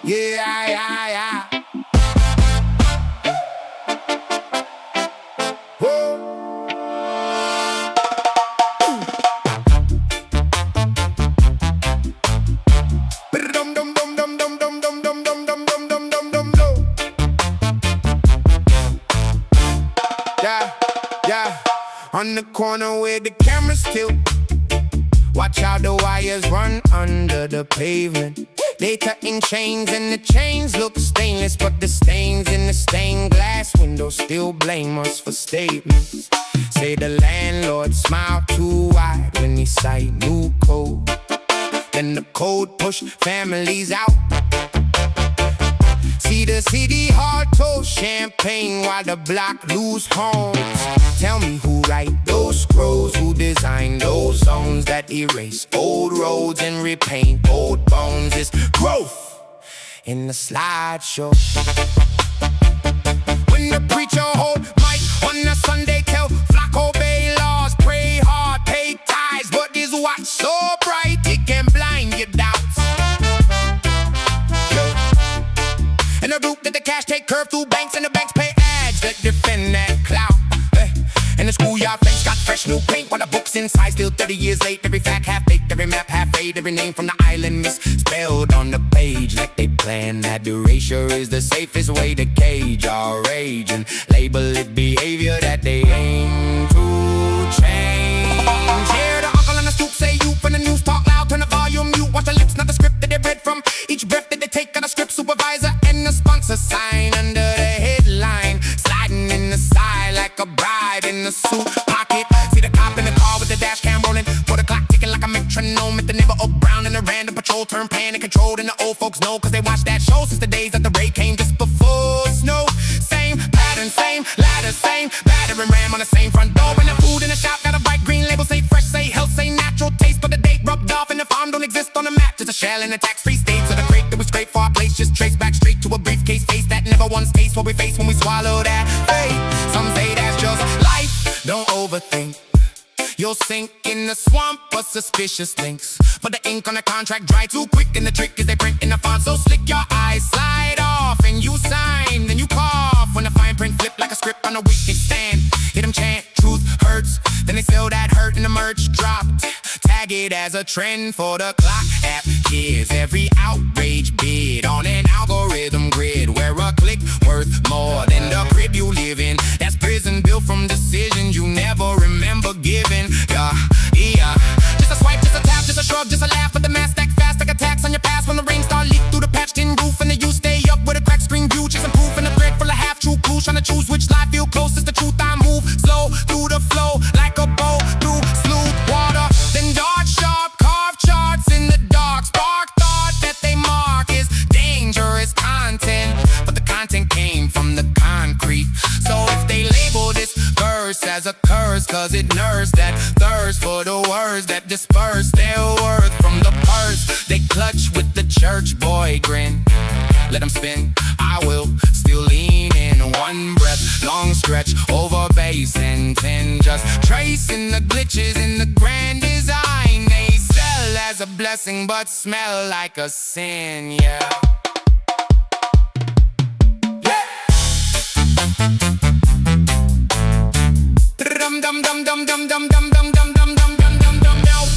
Yeah, yeah, yeah. Whoa. Dum dum dum dum dum dum dum dum dum dum dum dum dum dum dum. Yeah, yeah. On the corner where the camera's tilt. Watch how the wires run under the pavement. They cutting chains and the chains look stainless, but the stains in the stained glass windows still blame us for statements. Say the landlord smiled too wide when he cite new code. Then the code push families out. See the city hard toast champagne while the block lose homes. Tell me who write those scrolls, who designed those zones that erase old roads and repaint old bones. It's growth in the slideshow. When the preacher hold mic on a Sunday, tell flock obey laws, pray hard, pay tithes, but this watch so bright it can blind your doubts. And the route that the cash take curve through banks, and the banks pay ads that defend that clout. And the schoolyard fence got fresh new paint, while the books inside still 30 years late. Every fact half-baked, every map half-fade, every name from the island misspelled on the page. Like they plan that erasure is the safest way to cage our rage and label it behavior that they aim to change. Hear the uncle on the stoop say you from the news talk loud, turn the volume mute, watch the lips, not the script that they read from. Each breath that they take on a script, supervisor and the sponsor sign under the headline, sliding in the side like a bride in the suit pocket. See the cop in the car with the dash cam rolling, for the clock ticking like a metronome. At the neighborhood Brown and the random patrol turn panic controlled, and the old folks know cause they watched that show since the days that the raid came just before snow. Same pattern, same ladder, same battering ram on the same front door. And the food in the shop got a bright green label, say fresh, say health, say natural taste, but the date rubbed off and the farm don't exist on the map. Just a shell in a tax-free state, so the crate that was scraped for our place just traced back straight to a briefcase face that never once tastes what we face when we swallow that fate. Some say that's just life, don't overthink. You'll sink in the swamp of suspicious links, but the ink on the contract dry too quick, and the trick is they print in the font so slick your eyes slide off and you sign, then you cough when the fine print flip like a script on a weekly stand. Hit them chant, truth hurts, then they sell that hurt and the merch dropped. Tag it as a trend for the clock app kids. Every outrage bid on an algorithm grid where a click worth more than the crib you live in. That's prison built from decisions you never remember giving. Yeah. Just a swipe, just a tap, just a shrug, just a laugh, but the mass stack fast like attacks on your past when the rain start leak through the patched in roof, and the you stay up with a cracked screen view, chasing proof and a thread full of half true clues, trying to choose which lie feel closest to truth. I move slow through the flow like a bow through smooth water, then dart sharp, carve charts in the dark, spark thought that they mark is dangerous content, but the content came from the concrete. So if they label this verse as a curse, cause it nursed that thirst for the words that disperse their worth from the purse they clutch with the church boy grin. Let them spin, I will still lean in one breath, long stretch over base and 10, just tracing the glitches in the grand design. They sell as a blessing but smell like a sin, yeah. Dum dum dum dum dum dum dum dum dum dum dum dum dum dum.